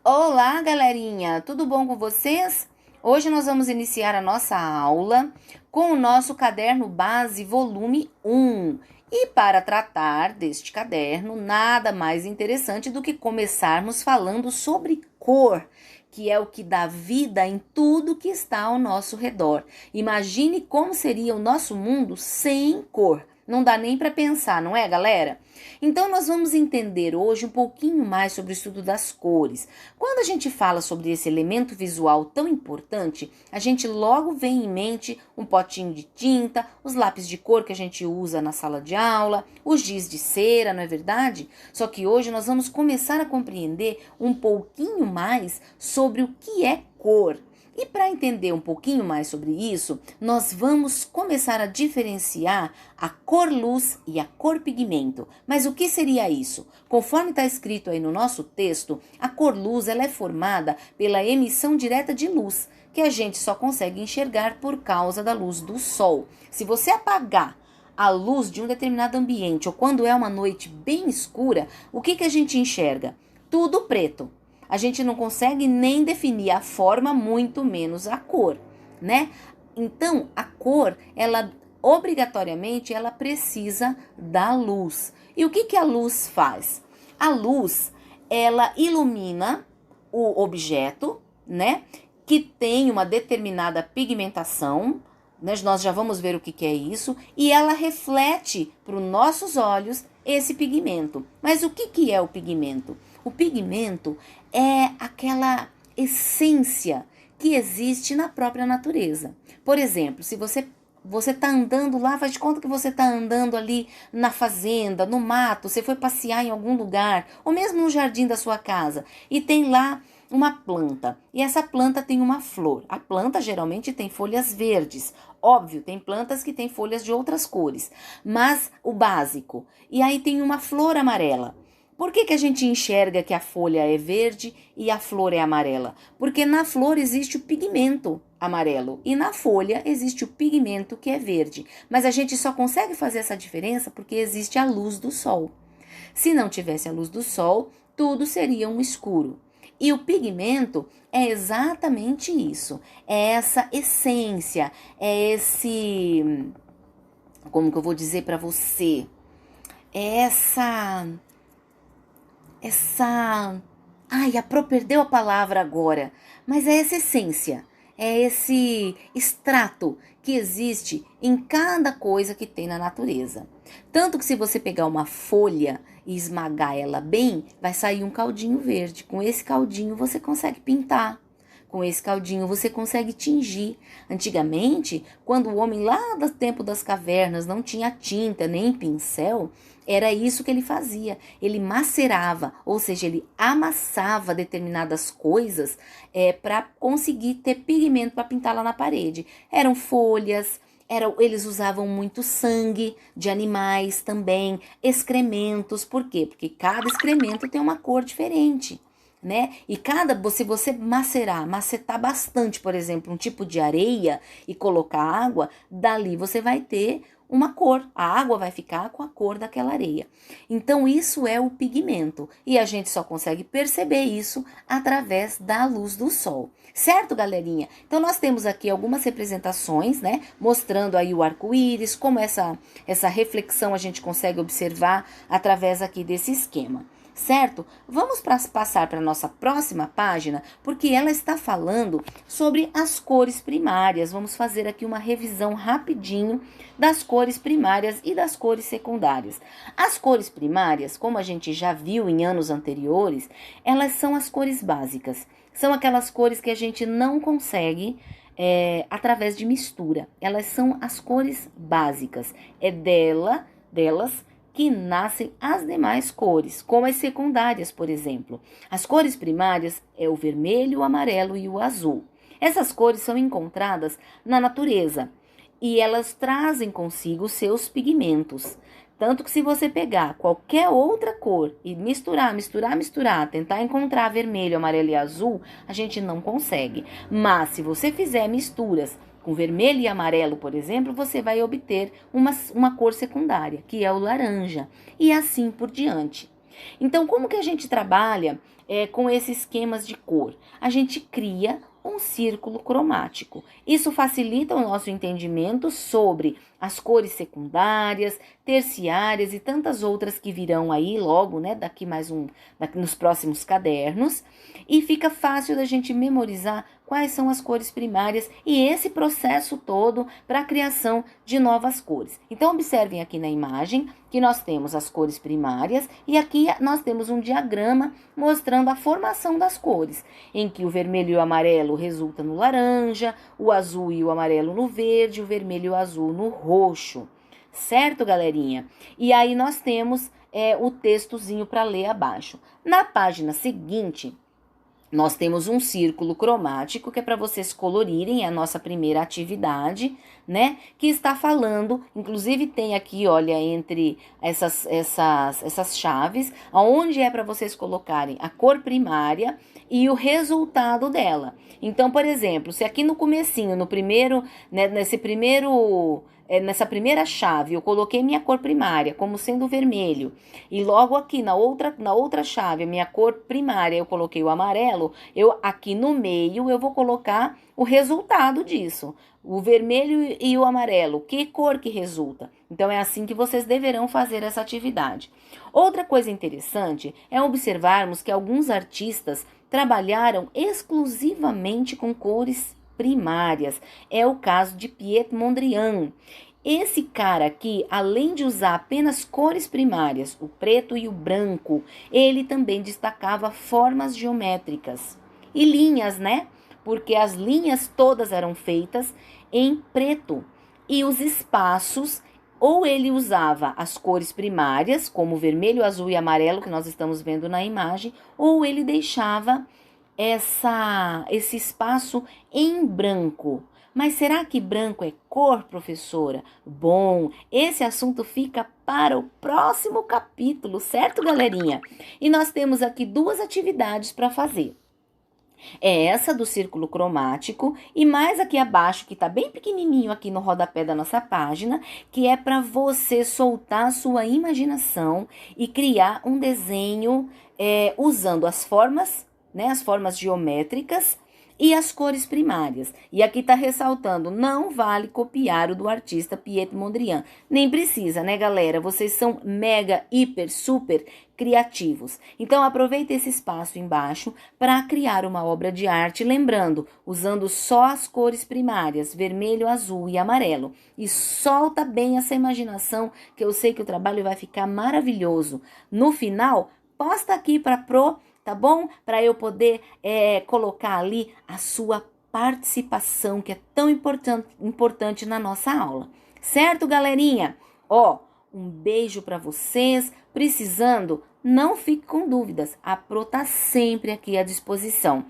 Olá, galerinha! Tudo bom com vocês? Hoje nós vamos iniciar a nossa aula com o nosso caderno base volume 1. E para tratar deste caderno, nada mais interessante do que começarmos falando sobre cor, que é o que dá vida em tudo que está ao nosso redor. Imagine como seria o nosso mundo sem cor. Não dá nem para pensar, não é, galera? Então, nós vamos entender hoje um pouquinho mais sobre o estudo das cores. Quando a gente fala sobre esse elemento visual tão importante, a gente logo vem em mente um potinho de tinta, os lápis de cor que a gente usa na sala de aula, os giz de cera, não é verdade? Só que hoje nós vamos começar a compreender um pouquinho mais sobre o que é cor. E para entender um pouquinho mais sobre isso, nós vamos começar a diferenciar a cor luz e a cor pigmento. Mas o que seria isso? Conforme está escrito aí no nosso texto, a cor luz ela é formada pela emissão direta de luz, que a gente só consegue enxergar por causa da luz do sol. Se você apagar a luz de um determinado ambiente ou quando é uma noite bem escura, o que a gente enxerga? Tudo preto. A gente não consegue nem definir a forma, muito menos a cor, né? Então, a cor, ela obrigatoriamente, ela precisa da luz. E o que a luz faz? A luz, ela ilumina o objeto, né? Que tem uma determinada pigmentação, né? Nós já vamos ver o que é isso, e ela reflete para os nossos olhos esse pigmento. Mas o que é o pigmento? O pigmento é aquela essência que existe na própria natureza. Por exemplo, se você está andando lá, faz de conta que você está andando ali na fazenda, no mato, você foi passear em algum lugar, ou mesmo no jardim da sua casa, e tem lá uma planta, e essa planta tem uma flor. A planta geralmente tem folhas verdes. Óbvio, tem plantas que têm folhas de outras cores, mas o básico. E aí tem uma flor amarela. Por que a gente enxerga que a folha é verde e a flor é amarela? Porque na flor existe o pigmento amarelo e na folha existe o pigmento que é verde. Mas a gente só consegue fazer essa diferença porque existe a luz do sol. Se não tivesse a luz do sol, tudo seria um escuro. E o pigmento é exatamente isso. É essa essência, é esse... Como que eu vou dizer para você? É ai, perdeu a palavra agora, mas é essa essência, é esse extrato que existe em cada coisa que tem na natureza. Tanto que se você pegar uma folha e esmagar ela bem, vai sair um caldinho verde. Com esse caldinho você consegue pintar. Com esse caldinho você consegue tingir. Antigamente, quando o homem lá do tempo das cavernas não tinha tinta nem pincel, era isso que ele fazia. Ele macerava, ou seja, ele amassava determinadas coisas para conseguir ter pigmento para pintar lá na parede. Eram folhas, eles usavam muito sangue de animais também, excrementos. Por quê? Porque cada excremento tem uma cor diferente, né? E se você macetar bastante, por exemplo, um tipo de areia e colocar água, dali você vai ter uma cor. A água vai ficar com a cor daquela areia. Então, isso é o pigmento. E a gente só consegue perceber isso através da luz do sol. Certo, galerinha? Então, nós temos aqui algumas representações, né? Mostrando aí o arco-íris, como essa reflexão a gente consegue observar através aqui desse esquema. Certo? Vamos passar para a nossa próxima página, porque ela está falando sobre as cores primárias. Vamos fazer aqui uma revisão rapidinho das cores primárias e das cores secundárias. As cores primárias, como a gente já viu em anos anteriores, elas são as cores básicas. São aquelas cores que a gente não consegue através de mistura. Elas são as cores básicas. É delas que nascem as demais cores, como as secundárias, por exemplo. As cores primárias é o vermelho, o amarelo e o azul. Essas cores são encontradas na natureza e elas trazem consigo seus pigmentos. Tanto que se você pegar qualquer outra cor e misturar, tentar encontrar vermelho, amarelo e azul, a gente não consegue. Mas se você fizer misturas com vermelho e amarelo, por exemplo, você vai obter uma cor secundária, que é o laranja, e assim por diante. Então, como que a gente trabalha com esses esquemas de cor? A gente cria um círculo cromático. Isso facilita o nosso entendimento sobre as cores secundárias, terciárias e tantas outras que virão aí logo, né, daqui nos próximos cadernos, e fica fácil da gente memorizar quais são as cores primárias e esse processo todo para a criação de novas cores. Então, observem aqui na imagem que nós temos as cores primárias e aqui nós temos um diagrama mostrando a formação das cores, em que o vermelho e o amarelo resulta no laranja, o azul e o amarelo no verde, o vermelho e o azul no roxo. Certo, galerinha? E aí nós temos o textozinho para ler abaixo. Na página seguinte, nós temos um círculo cromático que é para vocês colorirem, é a nossa primeira atividade, né? Que está falando, inclusive tem aqui, olha, entre essas chaves, onde é para vocês colocarem a cor primária e o resultado dela. Então, por exemplo, se aqui no comecinho, no primeiro, né, nessa primeira chave eu coloquei minha cor primária como sendo vermelho e logo aqui na outra chave a minha cor primária eu coloquei o amarelo, eu aqui no meio eu vou colocar o resultado disso, o vermelho e o amarelo, que cor que resulta. Então é assim que vocês deverão fazer essa atividade. Outra coisa interessante é observarmos que alguns artistas trabalharam exclusivamente com cores primárias. É o caso de Piet Mondrian. Esse cara aqui, além de usar apenas cores primárias, o preto e o branco, ele também destacava formas geométricas e linhas, né? Porque as linhas todas eram feitas em preto e os espaços, ou ele usava as cores primárias, como vermelho, azul e amarelo, que nós estamos vendo na imagem, ou ele deixava esse espaço em branco. Mas será que branco é cor, professora? Bom, esse assunto fica para o próximo capítulo, certo, galerinha? E nós temos aqui duas atividades para fazer. É essa do círculo cromático e mais aqui abaixo, que tá bem pequenininho aqui no rodapé da nossa página, que é para você soltar a sua imaginação e criar um desenho usando as formas, né, as formas geométricas e as cores primárias. E aqui está ressaltando, não vale copiar o do artista Piet Mondrian. Nem precisa, né, galera? Vocês são mega, hiper, super criativos. Então, aproveita esse espaço embaixo para criar uma obra de arte, lembrando, usando só as cores primárias, vermelho, azul e amarelo. E solta bem essa imaginação, que eu sei que o trabalho vai ficar maravilhoso. No final, posta aqui para tá bom? Para eu poder colocar ali a sua participação, que é tão importante na nossa aula. Certo, galerinha? Ó, um beijo para vocês. Precisando, não fique com dúvidas. A Pro tá sempre aqui à disposição.